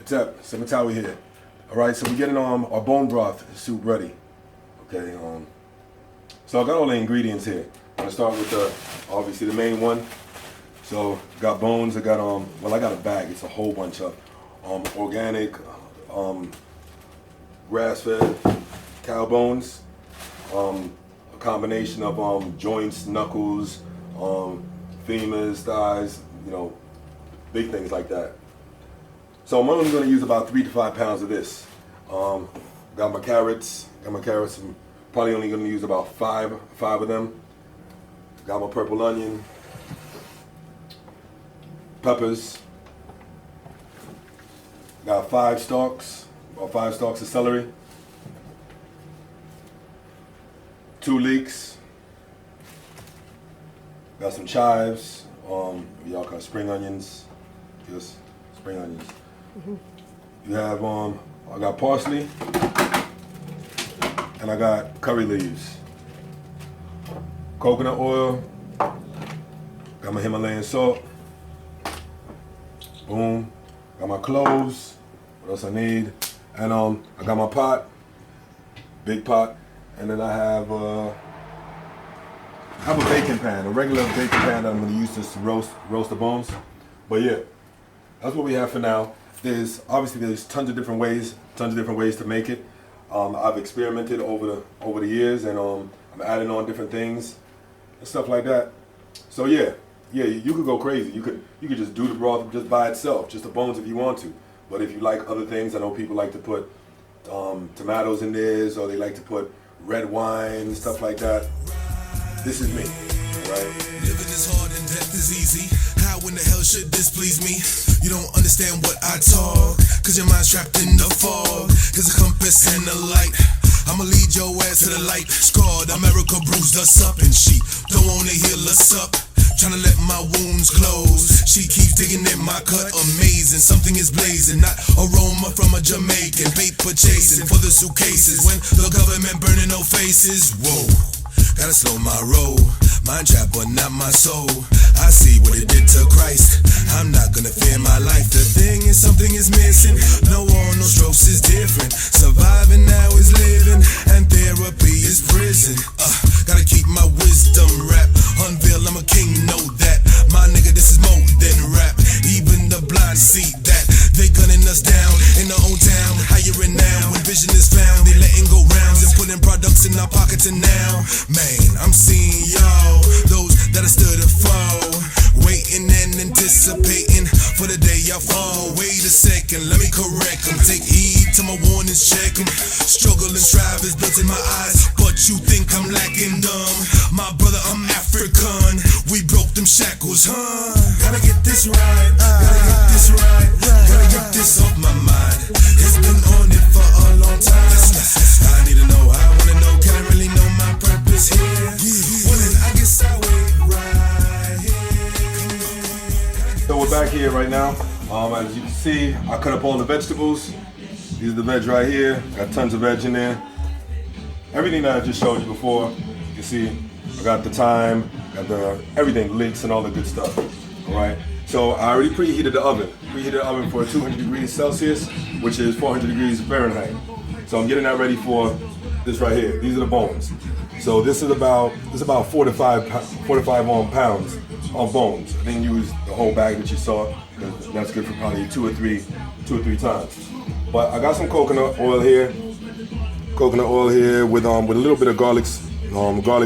What's up? Sematawi here. Alright, so we're getting our bone broth soup ready. Okay, so I got all the ingredients here. I'm gonna start with obviously the main one. So got bones, I got well, I got a bag, it's a whole bunch of organic grass-fed cow bones, a combination of joints, knuckles, femurs, thighs, you know, big things like that. So I'm only going to use about 3 to 5 pounds of this. Got my carrots. I'm probably only going to use about five of them. Got my purple onion, peppers. Got 5 stalks, about 5 stalks of celery. 2 leeks. Got some chives. Y'all got spring onions. Just spring onions. You have I got parsley and I got curry leaves, coconut oil, got my Himalayan salt, boom, got my cloves, what else I need, and I got my pot, big pot, and then I have a baking pan, a regular baking pan that I'm going to use to roast the bones. But yeah, that's what we have for now. There's tons of different ways to make it. I've experimented over the years, and I'm adding on different things and stuff like that. So yeah, you could go crazy. You could just do the broth just by itself, just the bones if you want to. But if you like other things, I know people like to put tomatoes in theirs, or they like to put red wine and stuff like that. This is me, right? Living is hard and death is easy. How in the hell should this please me? You don't understand what I talk, cause your mind's trapped in the fog. Cause a compass and a light, I'ma lead your ass to the light. Scarred, America bruised us up, and she don't wanna heal us up. Tryna let my wounds close. She keeps digging in my cut, amazing. Something is blazing, not aroma from a Jamaican. Paper chasing for the suitcases when the government burning no faces. Whoa, gotta slow my roll. Mind trap, but not my soul. I see what it did to Christ. I'm not gonna fear my life. The thing is, something is missing. No one, no strokes is different. Surviving now is living, and therapy is prison. Gotta keep my wisdom rap. Unveil, I'm a king, know that. My nigga, this is more than rap. Even the blind see that. They gunning us down in our own town. Hiring now when vision is found. They letting go rounds and putting products in our pockets, and now, man, I'm seeing y'all. Those that I stood and fall, waiting and anticipating for the day I fall. Wait a second, let me correct them. Take heed to my warnings, check them. Struggle and strive is built in my eyes, but you think I'm lacking dumb. My brother, I'm African. We broke them shackles, huh? Gotta get this right, gotta get this right, gotta get this off my mind. It's been on it for a long time. I need to know, I wanna know, can I really know my purpose here? Well then I guess I wait right here. So we're back here right now. As you can see, I cut up all the vegetables. These are the veg right here. Got tons of veg in there. Everything that I just showed you before. You can see I got the thyme, got the everything, leeks and all the good stuff. All right. So I already preheated the oven. Preheated the oven for 200 degrees Celsius, which is 400 degrees Fahrenheit. So I'm getting that ready for this right here. These are the bones. So this is about 4 to 5 pounds of bones. I didn't use the whole bag that you saw, because that's good for probably two or three times. But I got some coconut oil here. Coconut oil here with a little bit of garlic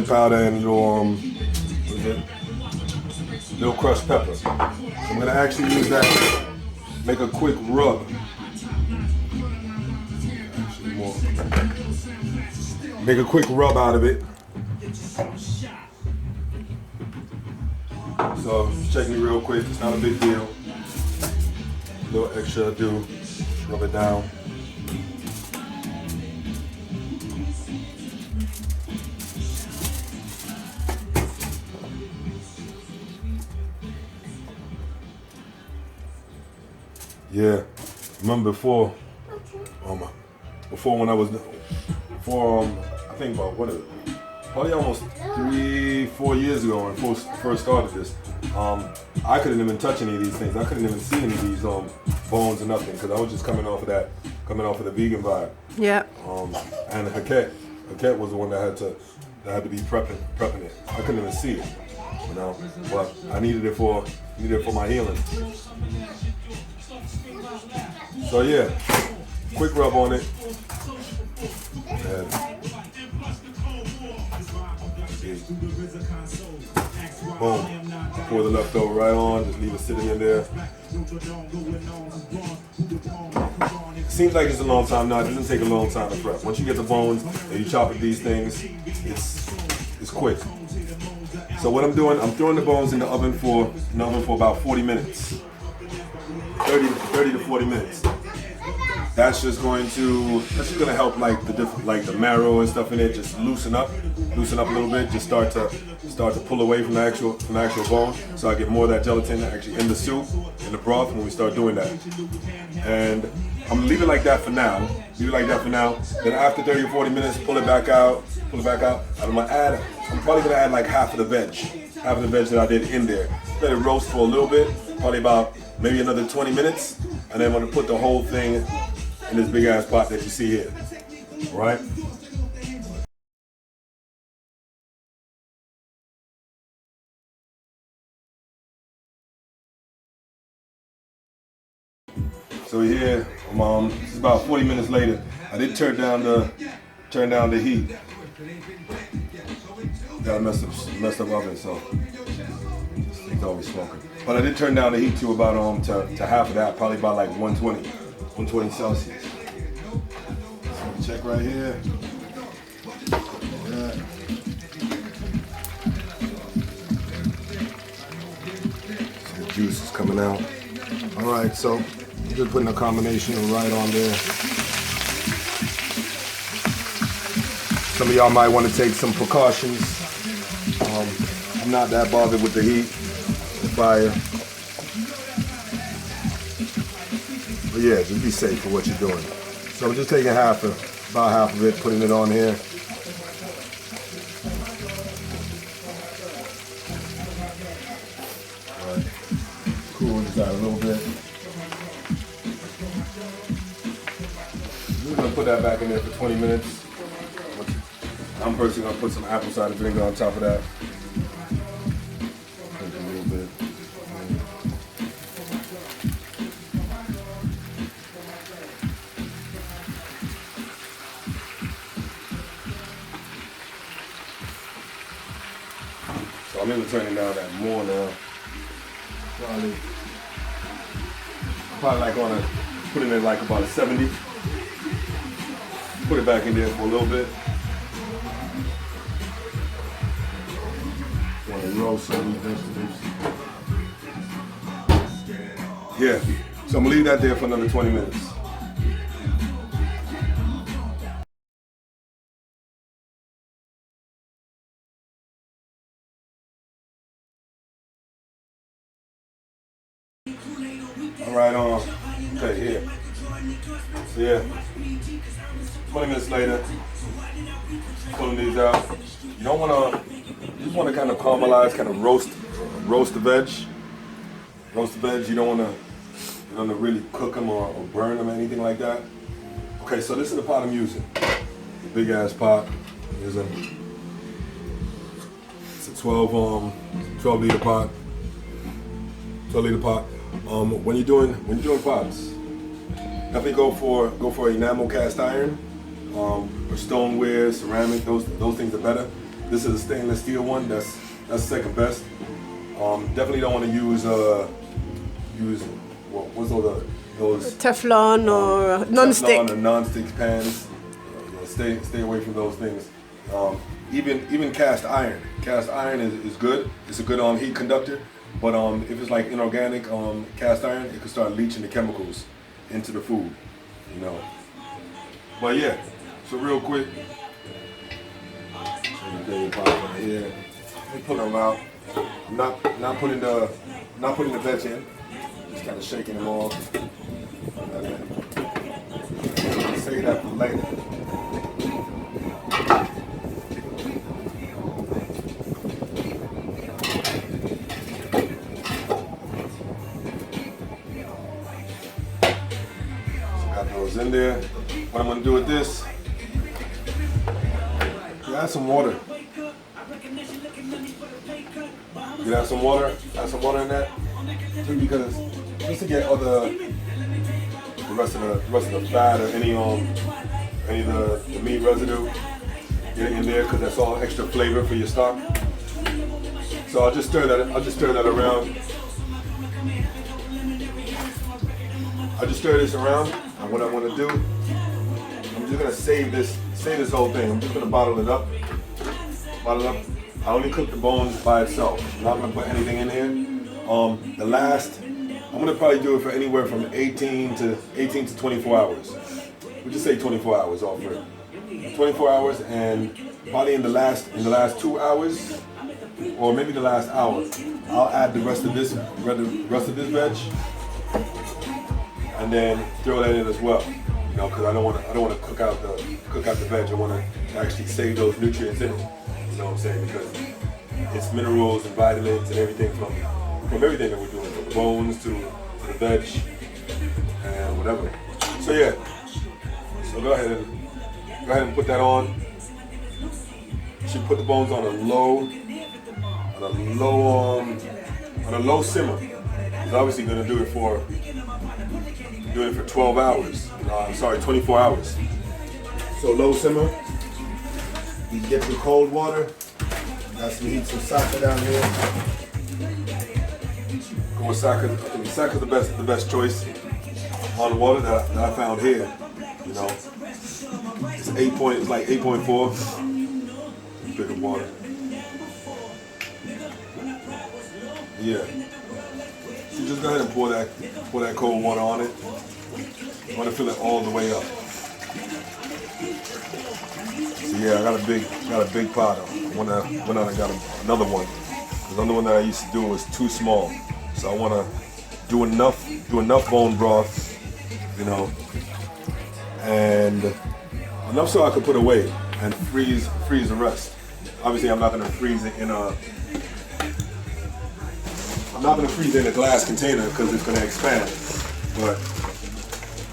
powder and little crushed pepper. So I'm gonna actually use that. Make a quick rub. Make a quick rub out of it. So check me real quick, it's not a big deal. A little extra do, rub it down. Yeah, remember before I think about probably almost 3-4 years ago when I first started this, I couldn't even touch any of these things. I couldn't even see any of these bones or nothing, because I was just coming off of the vegan vibe. Yeah. And Haket was the one that had to be prepping it. I couldn't even see it, you know, but I needed it for my healing. So yeah, quick rub on it. And boom. Pour the leftover right on. Just leave it sitting in there. Seems like it's a long time. No, it doesn't take a long time to prep. Once you get the bones and you chop up these things, it's quick. So what I'm doing, I'm throwing the bones in the oven for about 40 minutes. 30 to 40 minutes. That's just going to help like the marrow and stuff in it just loosen up a little bit. Just start to pull away from the actual bone, so I get more of that gelatin actually in the soup, in the broth when we start doing that. And I'm gonna leave it like that for now. Then after 30 or 40 minutes, pull it back out. I'm probably gonna add like half of the veg that I did in there. Let it roast for a little bit, probably about maybe another 20 minutes, and then I'm gonna put the whole thing in this big ass pot that you see here. All right? So here, this is about 40 minutes later. I did turn down the heat. Got a messed up oven, so it's always smoking. But I did turn down the heat to about to half of that, probably about like 120 Celsius. So check right here. Yeah. So the juice is coming out. All right, so just putting a combination of right on there. Some of y'all might want to take some precautions. I'm not that bothered with the heat, the fire. But yeah, just be safe for what you're doing. So I'm just taking about half of it, putting it on here. All right. Cool this out a little bit. We're gonna put that back in there for 20 minutes. I'm personally gonna put some apple cider vinegar on top of that. A little bit. So I'm even turning down that more now. Probably like on put it in like about a 70. Put it back in there for a little bit. Want to roast some of these vegetables. Yeah, so I'm gonna leave that there for another 20 minutes. All right, okay, here. So yeah, 20 minutes later, pulling these out. You don't want to, you just want to kind of caramelize, kind of roast the veg. Roast the veg. You don't want to really cook them or burn them or anything like that. Okay, so this is the pot I'm using. The big ass pot. It's a 12 liter pot. 12 liter pot. When you're doing pots, definitely go for enamel cast iron, or stoneware, ceramic. Those things are better. This is a stainless steel one. That's second best. Definitely don't want to use what's all those Teflon or non-stick. Teflon or non-stick pans. Stay away from those things. Even cast iron. Cast iron is good. It's a good heat conductor. But if it's like inorganic cast iron, it can start leaching the chemicals into the food, you know. But yeah, so real quick, right here. Let me pull them out. I'm not putting the veg in. Just kind of shaking them off. Save that for later. Got those in there. What I'm gonna do with this, add some water. You add some water in that, just to get all the rest of the fat or any of the meat residue get in there, because that's all extra flavor for your stock. So I'll just stir that around. I'll just stir this around, and what I'm gonna do, I'm just gonna save this whole thing. I'm just gonna bottle it up. I only cook the bones by itself. I'm not gonna put anything in here. I'm gonna probably do it for anywhere from 18 to 24 hours. We'll just say 24 hours off for it. 24 hours, and probably in the last 2 hours, or maybe the last hour, I'll add the rest of this veg, and then throw that in as well. You know, because I don't want to cook out the veg. I want to actually save those nutrients in it. You know what I'm saying? Because it's minerals and vitamins and everything from everything that we're doing, from the bones to the veg and whatever. So yeah. So go ahead and put that on. You should put the bones on a low simmer. It's obviously going to do it for 12 hours. 24 hours. So low simmer. You get some cold water. Got some heat, some sake down here. Go with sake. I think sake is the best choice on the water that I found here. You know, it's like 8.4. Bit of water. Yeah. So just go ahead and pour that cold water on it. You want to fill it all the way up. So yeah, I got a big pot. Went out and got another one. The other one that I used to do was too small. So I want to do enough bone broth, you know, and enough so I could put away and freeze the rest. Obviously, I'm not going to freeze it in a glass container because it's going to expand. But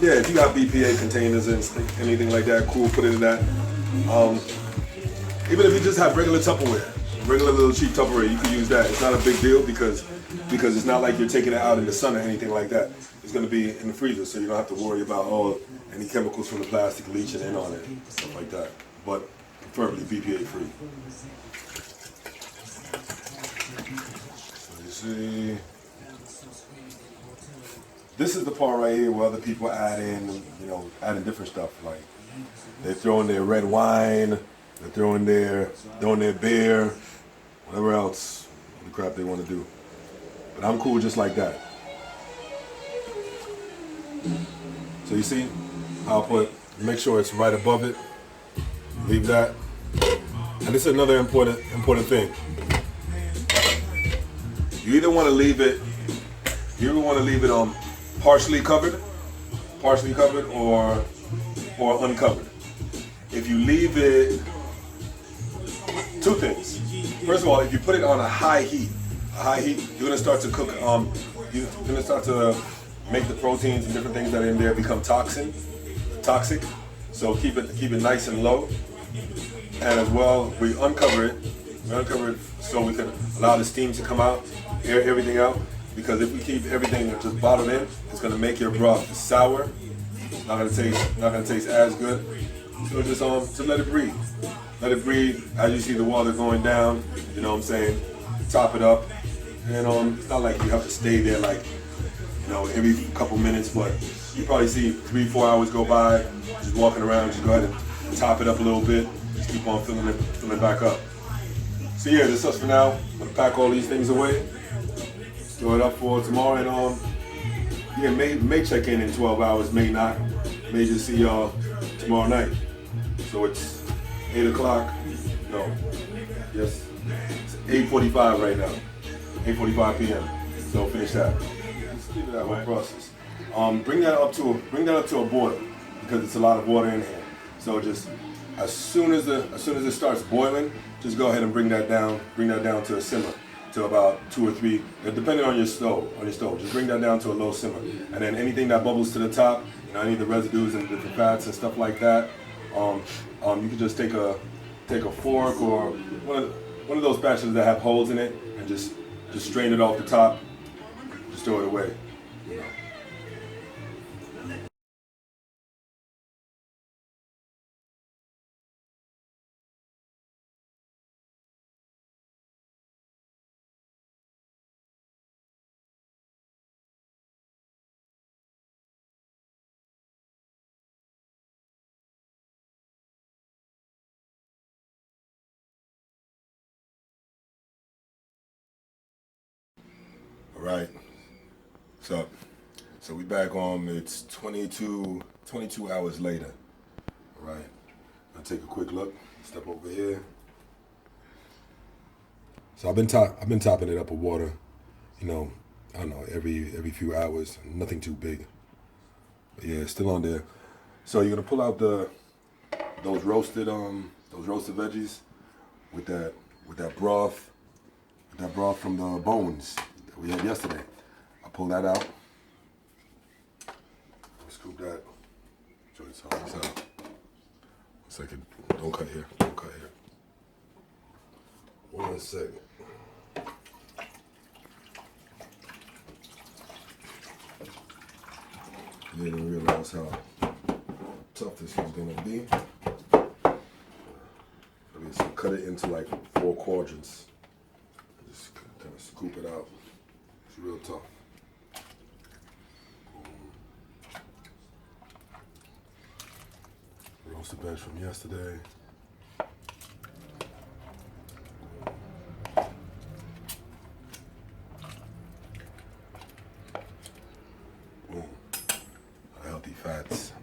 yeah, if you got BPA containers and anything like that, cool, put it in that. Even if you just have regular Tupperware, regular little cheap Tupperware, you can use that. It's not a big deal because it's not like you're taking it out in the sun or anything like that. It's going to be in the freezer, so you don't have to worry about any chemicals from the plastic leaching in on it, stuff like that. But preferably BPA free. So you see, this is the part right here where other people add in different stuff. Like they throw in their red wine, they throw in their beer, whatever else, the crap they want to do. But I'm cool just like that. So you see, make sure it's right above it. Leave that. And this is another important thing. You either want to leave it partially covered or uncovered. If you leave it, two things. First of all, if you put it on a high heat, you're gonna start to cook. You're gonna start to make the proteins and different things that are in there become toxic. So keep it nice and low. And as well, we uncover it so we can allow the steam to come out, air everything out. Because if we keep everything just bottled in, it's gonna make your broth sour. It's not gonna taste as good. So just let it breathe. Let it breathe as you see the water going down. You know what I'm saying? Top it up. And it's not like you have to stay there like, every couple minutes, but you probably see 3-4 hours go by, just walking around, just go ahead and top it up a little bit. Just keep on filling it back up. So yeah, this is us for now. I'm gonna pack all these things away. Store it up for tomorrow, and may check in 12 hours, may not. May just see y'all tomorrow night. So it's 8 o'clock. No, yes, it's 8:45 right now. 8:45 p.m. So finish that. Just leave it that whole process. Bring that up to a boil because it's a lot of water in here. So just as soon as it starts boiling, just go ahead and bring that down to a simmer, to about 2 or 3, depending on your stove. Just bring that down to a low simmer, and then anything that bubbles to the top, any of the residues and different fats and stuff like that. You can just take a fork or one of those spatulas that have holes in it and just strain it off the top. Just throw it away. You know. All right. So we back on. It's 22 hours later. All right. I'll take a quick look. Step over here. So I've been topping it up with water. You know, I don't know, every few hours. Nothing too big. But yeah, it's still on there. So you're gonna pull out those roasted veggies with that broth from the bones that we had yesterday. I'll pull that out. Scoop that. Show you something. So, 1 second. Don't cut here. 1 second. You didn't realize how tough this was gonna be. So cut it into like 4 quadrants. Just kind of scoop it out. It's real tough. Roasted veg from yesterday. Boom. Healthy fats.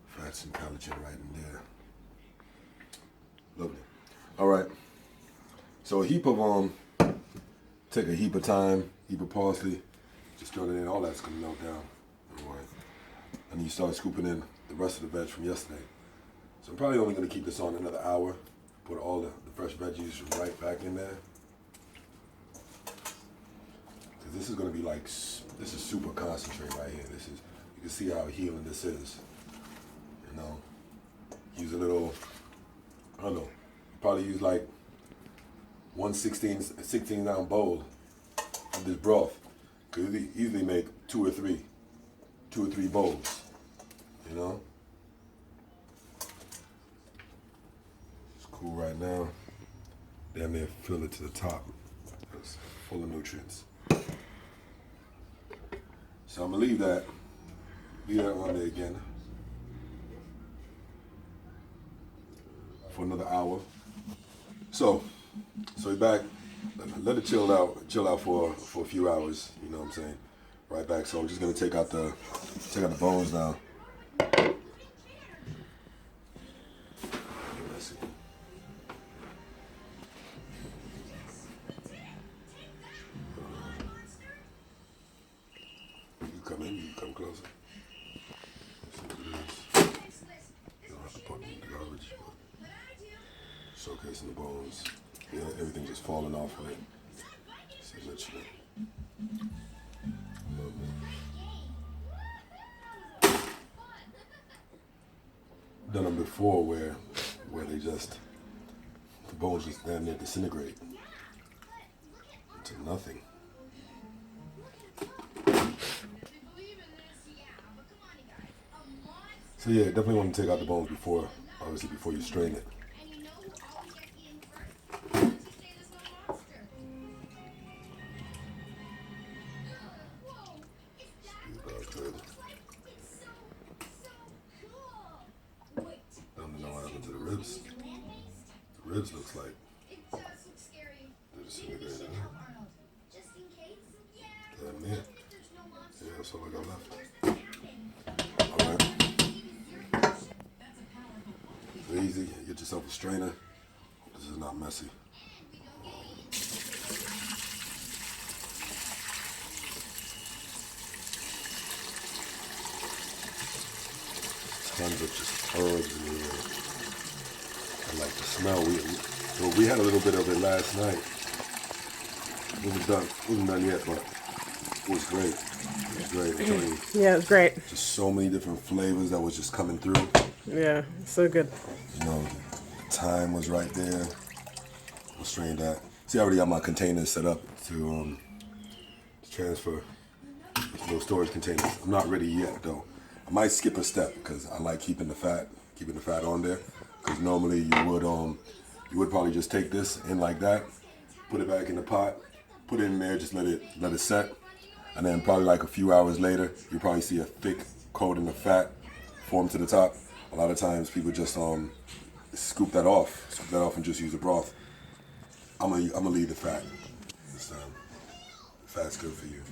Fats and collagen right in there. Lovely. All right. So a heap of take a heap of thyme, heap of parsley, just throw it in. All that's gonna melt down. All right. And you start scooping in the rest of the veg from yesterday. So I'm probably only gonna keep this on another hour. Put all the fresh veggies right back in there. Cause this is gonna be like, this is super concentrate right here. This is, you can see how healing this is. You know, use a little, I don't know, probably use like 16-ounce bowl of this broth. Could easily make two or three bowls, you know? It's cool right now. Damn near fill it to the top. It's full of nutrients. So I'm gonna leave that on there again for another hour. So we're back. Let it chill out for a few hours. You know what I'm saying? Right back. So I'm just gonna take out the bones now. Let's see. You come in. You come closer. Let's see what it is. You don't have to put it in the garbage. Showcasing the bones. Yeah, everything just falling off of it. See, literally. Done them before where they just, the bones just damn near disintegrate into nothing. So yeah, definitely want to take out the bones before you strain it. Ribs looks like they're disintegrating. Damn near. Yeah, that's all I got left. Alright. Easy. Get yourself a strainer. Hope this is not messy. Tons of just herbs in here. I like the smell. We had a little bit of it last night. It wasn't done yet, but it was great. It's great. I'm telling you. Yeah, it's great. Just so many different flavors that was just coming through. Yeah, so good. You know, the thyme was right there. I'll strain that. See, I already got my containers set up to transfer to those storage containers. I'm not ready yet though. I might skip a step because I like keeping the fat on there. Because normally you would probably just take this in like that, put it back in the pot, put it in there, just let it set, and then probably like a few hours later, you probably see a thick coating of fat form to the top. A lot of times people just scoop that off and just use the broth. I'm gonna leave the fat this time. Fat's good for you.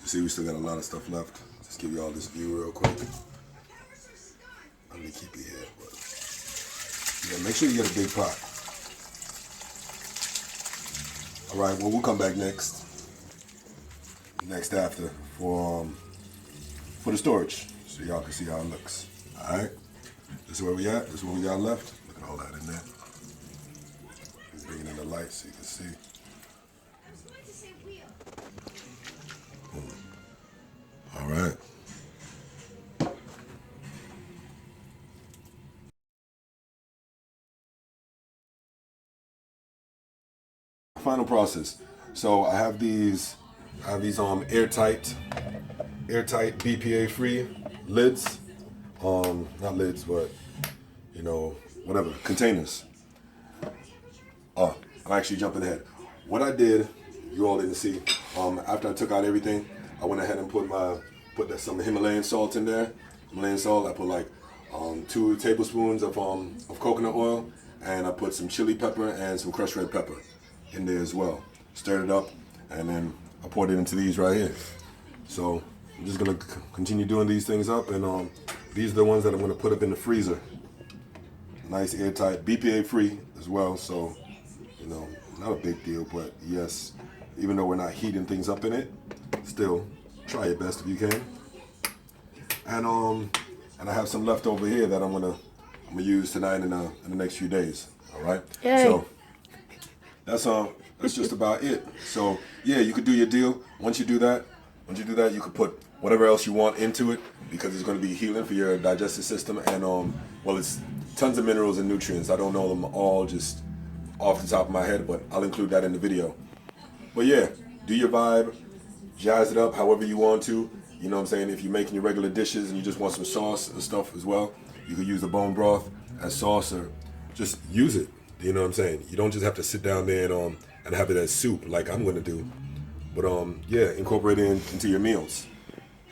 You see, we still got a lot of stuff left. Just give you all this view real quick. I'm gonna keep it here, but yeah, make sure you get a big pot. All right, well, we'll come back next after for the storage, so y'all can see how it looks. All right, this is where we at. This is what we got left. Look at all that in there. Just bringing in the light so you can see. All right. Final process. So I have these airtight BPA free lids. Not lids, but whatever, containers. I'm actually jumping ahead. What I did, you all didn't see, after I took out everything, I went ahead and put some Himalayan salt in there. Himalayan salt, I put like 2 tablespoons of coconut oil, and I put some chili pepper and some crushed red pepper in there as well. Stirred it up, and then I poured it into these right here. So I'm just gonna continue doing these things up, and these are the ones that I'm gonna put up in the freezer. Nice airtight, BPA free as well, so not a big deal, but yes, even though we're not heating things up in it, still try your best if you can. And I have some left over here that I'm gonna use tonight and in the next few days. All right. Yay. So that's just about it. So yeah, you could do your deal. Once you do that, you could put whatever else you want into it, because it's going to be healing for your digestive system, and well, it's tons of minerals and nutrients. I don't know them all just off the top of my head, but I'll include that in the video. But yeah, do your vibe, jazz it up however you want to. You know what I'm saying? If you're making your regular dishes and you just want some sauce and stuff as well, you could use the bone broth as sauce, or just use it. You know what I'm saying? You don't just have to sit down there and have it as soup like I'm gonna do. But yeah, incorporate it into your meals.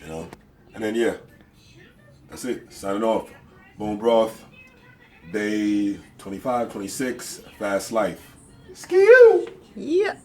And then yeah, that's it. Signing off. Bone broth, day 25, 26, fast life. Ski you! Yeah.